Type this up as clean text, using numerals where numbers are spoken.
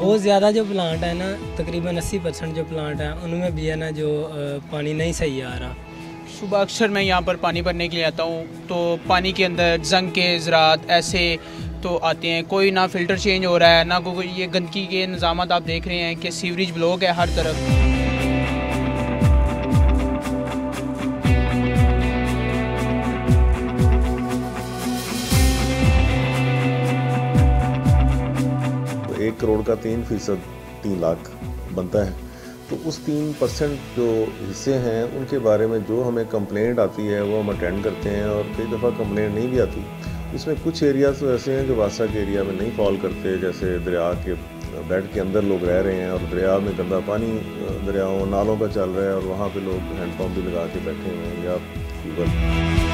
बहुत ज़्यादा जो प्लांट है ना, तकरीबन 80% जो प्लांट है उनमें भी है ना जो पानी नहीं सही आ रहा। सुबह अक्सर मैं यहाँ पर पानी भरने के लिए आता हूँ तो पानी के अंदर जंग के ज़रात ऐसे तो आते हैं, कोई ना फ़िल्टर चेंज हो रहा है ना कोई, ये गंदगी के निज़ामात आप देख रहे हैं कि सीवरेज ब्लॉक है हर तरफ। तो 1 करोड़ का 3% 3 लाख बनता है, तो उस 3% जो हिस्से हैं उनके बारे में जो हमें कंप्लेंट आती है वो हम अटेंड करते हैं, और कई दफ़ा कंप्लेंट नहीं भी आती। इसमें कुछ एरियाज़ तो ऐसे हैं जो वासा के एरिया में नहीं फॉल करते, जैसे दरिया के बेड के अंदर लोग रह रहे हैं और दरिया में गंदा पानी दरियाओं नालों का चल रहा है और वहाँ पे लोग हैंडपम्प भी लगा के बैठे हुए हैं या ट्यूबवेल।